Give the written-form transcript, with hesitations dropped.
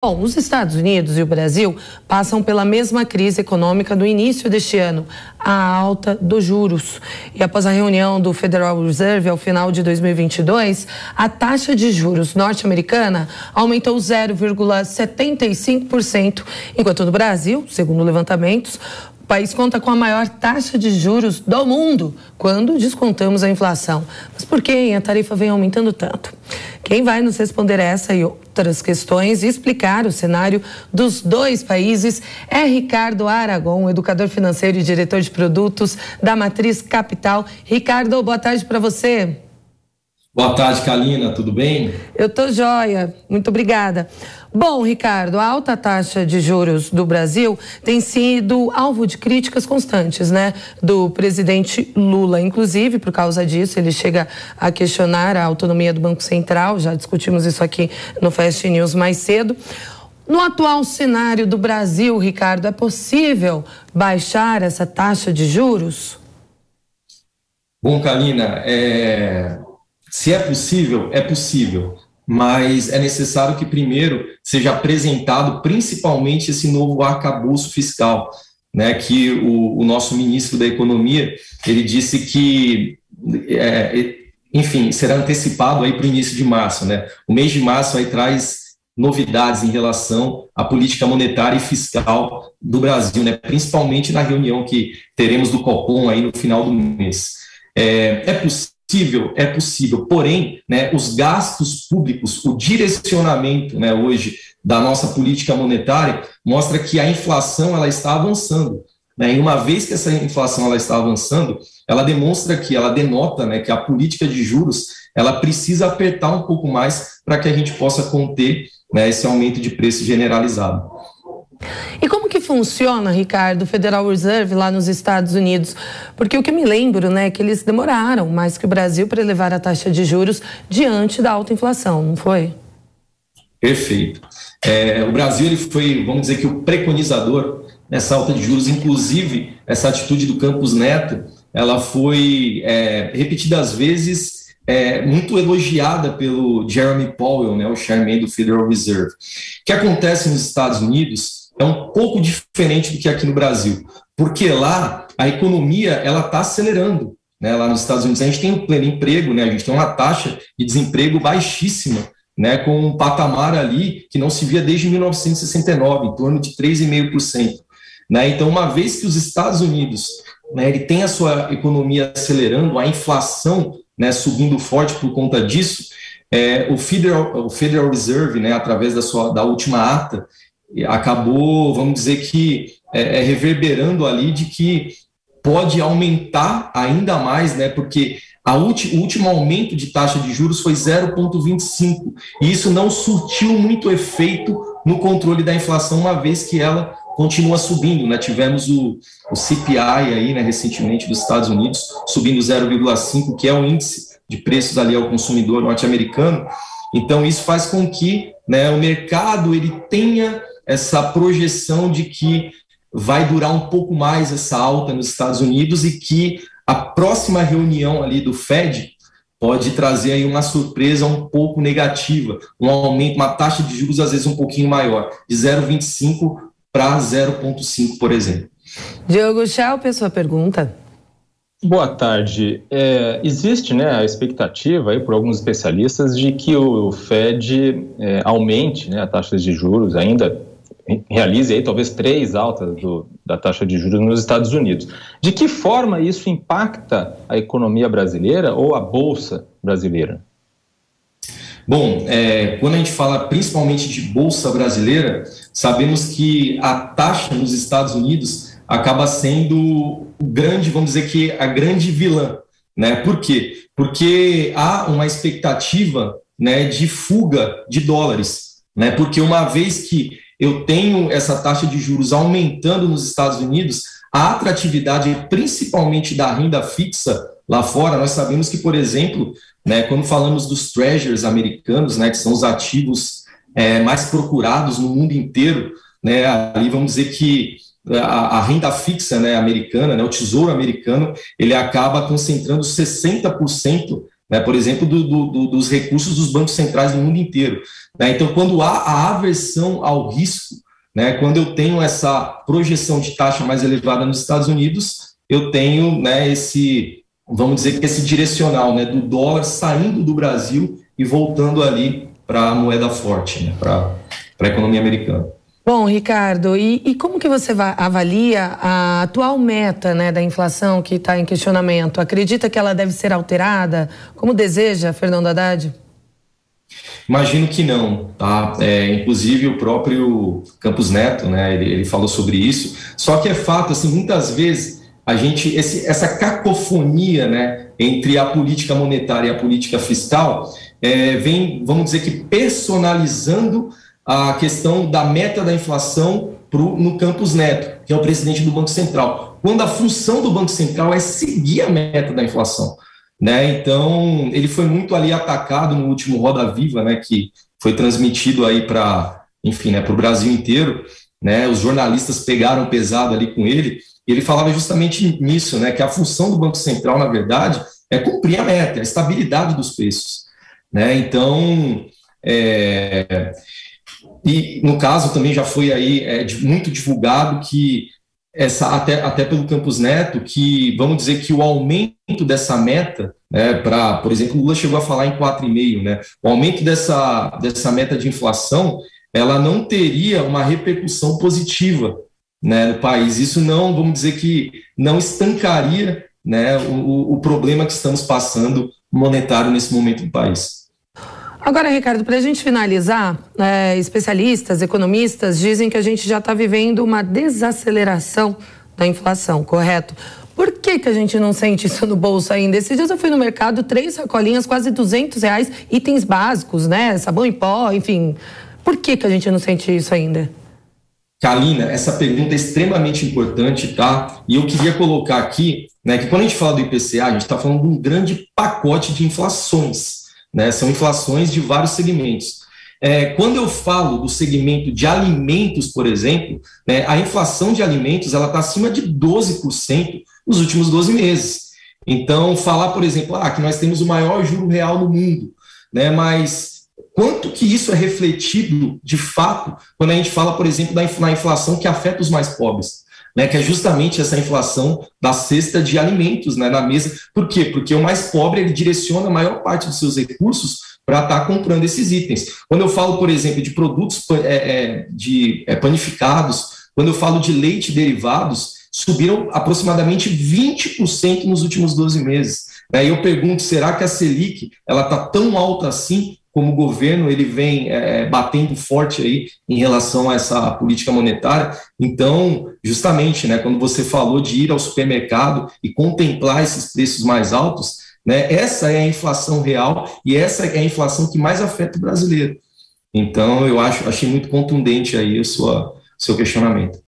Bom, os Estados Unidos e o Brasil passam pela mesma crise econômica no início deste ano, a alta dos juros. E após a reunião do Federal Reserve ao final de 2022, a taxa de juros norte-americana aumentou 0,75%, enquanto no Brasil, segundo levantamentos, o país conta com a maior taxa de juros do mundo quando descontamos a inflação. Mas por que a tarifa vem aumentando tanto? Quem vai nos responder essa e outras questões e explicar o cenário dos dois países é Ricardo Aragon, educador financeiro e diretor de produtos da Matriz Capital. Ricardo, boa tarde para você. Boa tarde, Kalina, tudo bem? Eu tô joia, muito obrigada. Bom, Ricardo, a alta taxa de juros do Brasil tem sido alvo de críticas constantes, né, do presidente Lula. Inclusive, por causa disso, ele chega a questionar a autonomia do Banco Central, já discutimos isso aqui no Fast News mais cedo. No atual cenário do Brasil, Ricardo, é possível baixar essa taxa de juros? Bom, Kalina, se é possível, mas é necessário que primeiro seja apresentado principalmente esse novo arcabouço fiscal, né, que o nosso ministro da Economia, ele disse que, enfim, será antecipado aí para o início de março, né? O mês de março aí traz novidades em relação à política monetária e fiscal do Brasil, né, principalmente na reunião que teremos do Copom aí no final do mês. É possível, porém, né, os gastos públicos, o direcionamento, né, hoje da nossa política monetária mostra que a inflação ela está avançando, né, e uma vez que essa inflação ela está avançando, ela denota, né, que a política de juros ela precisa apertar um pouco mais para que a gente possa conter, né, esse aumento de preço generalizado. E como que funciona, Ricardo, o Federal Reserve lá nos Estados Unidos? Porque o que me lembro, né, é que eles demoraram mais que o Brasil para elevar a taxa de juros diante da alta inflação, não foi? Perfeito. O Brasil ele foi, vamos dizer que o preconizador nessa alta de juros, inclusive essa atitude do Campos Neto, ela foi repetidas vezes muito elogiada pelo Jeremy Powell, né, o chairman do Federal Reserve. O que acontece nos Estados Unidos é um pouco diferente do que aqui no Brasil, porque lá a economia ela está acelerando, né? Lá nos Estados Unidos a gente tem um pleno emprego, né? A gente tem uma taxa de desemprego baixíssima, né? Com um patamar ali que não se via desde 1969, em torno de 3,5%, né? Então, uma vez que os Estados Unidos, né, ele tem a sua economia acelerando, a inflação, né, subindo forte por conta disso, o Federal Reserve, né, através da última ata, acabou, vamos dizer que reverberando ali de que pode aumentar ainda mais, né, porque o último aumento de taxa de juros foi 0,25, e isso não surtiu muito efeito no controle da inflação, uma vez que ela continua subindo, né? Tivemos o CPI aí, né, recentemente dos Estados Unidos, subindo 0,5, que é o índice de preços ali ao consumidor norte-americano. Então isso faz com que, né, o mercado ele tenha essa projeção de que vai durar um pouco mais essa alta nos Estados Unidos e que a próxima reunião ali do Fed pode trazer aí uma surpresa um pouco negativa, um aumento, uma taxa de juros às vezes um pouquinho maior, de 0,25 para 0,5, por exemplo. Diogo Schelp, a sua pergunta. Boa tarde. Existe, né, a expectativa aí por alguns especialistas de que o Fed aumente, né, a taxa de juros, ainda realize aí talvez 3 altas da taxa de juros nos Estados Unidos. De que forma isso impacta a economia brasileira ou a Bolsa brasileira? Bom, quando a gente fala principalmente de Bolsa brasileira, sabemos que a taxa nos Estados Unidos acaba sendo vamos dizer que a grande vilã, né? Por quê? Porque há uma expectativa, né, de fuga de dólares, né? Porque uma vez que eu tenho essa taxa de juros aumentando nos Estados Unidos, a atratividade principalmente da renda fixa lá fora, nós sabemos que, por exemplo, né, quando falamos dos treasuries americanos, né, que são os ativos mais procurados no mundo inteiro, né, ali vamos dizer que a renda fixa, né, americana, né, o tesouro americano, ele acaba concentrando 60%, né, por exemplo, dos recursos dos bancos centrais do mundo inteiro. Né? Então, quando há a aversão ao risco, né, quando eu tenho essa projeção de taxa mais elevada nos Estados Unidos, eu tenho, né, vamos dizer que esse direcional, né, do dólar saindo do Brasil e voltando ali para a moeda forte, né, para a economia americana. Bom, Ricardo, e como que você avalia a atual meta, né, da inflação que está em questionamento? Acredita que ela deve ser alterada? Como deseja, Fernando Haddad? Imagino que não, tá? Inclusive o próprio Campos Neto, né, ele falou sobre isso. Só que é fato, assim, muitas vezes essa cacofonia, né, entre a política monetária e a política fiscal vem, vamos dizer que personalizando a questão da meta da inflação no Campos Neto, que é o presidente do Banco Central, quando a função do Banco Central é seguir a meta da inflação. Né? Então, ele foi muito ali atacado no último Roda Viva, né, que foi transmitido aí para, enfim, né, para o Brasil inteiro, né? Os jornalistas pegaram pesado ali com ele, e ele falava justamente nisso, né, que a função do Banco Central, na verdade, é cumprir a meta, a estabilidade dos preços, né? Então, e no caso também já foi aí muito divulgado que até pelo Campos Neto, que vamos dizer que o aumento dessa meta, né, por exemplo, o Lula chegou a falar em 4,5%, né, o aumento dessa meta de inflação, ela não teria uma repercussão positiva, né, no país. Isso não, vamos dizer que não estancaria, né, o problema que estamos passando monetário nesse momento no país. Agora, Ricardo, para a gente finalizar, especialistas, economistas dizem que a gente já está vivendo uma desaceleração da inflação, correto? Por que a gente não sente isso no bolso ainda? Esses dias eu fui no mercado, 3 sacolinhas, quase R$200, itens básicos, né? Sabão em pó, enfim. Por que a gente não sente isso ainda? Kalina, essa pergunta é extremamente importante, tá? E eu queria colocar aqui, né, que quando a gente fala do IPCA, a gente está falando de um grande pacote de inflações, né? São inflações de vários segmentos. Quando eu falo do segmento de alimentos, por exemplo, né, a inflação de alimentos ela está acima de 12% nos últimos 12 meses. Então, falar, por exemplo, que nós temos o maior juro real no mundo, né, mas quanto que isso é refletido, de fato, quando a gente fala, por exemplo, na inflação que afeta os mais pobres? Né, que é justamente essa inflação da cesta de alimentos, né, na mesa. Por quê? Porque o mais pobre ele direciona a maior parte dos seus recursos para estar comprando esses itens. Quando eu falo, por exemplo, de produtos panificados, quando eu falo de leite e derivados, subiram aproximadamente 20% nos últimos 12 meses. Aí eu pergunto, será que a Selic ela está tão alta assim, como o governo ele vem batendo forte aí em relação a essa política monetária? Então, justamente, né, quando você falou de ir ao supermercado e contemplar esses preços mais altos, né, essa é a inflação real e essa é a inflação que mais afeta o brasileiro. Então, eu achei muito contundente aí o seu questionamento.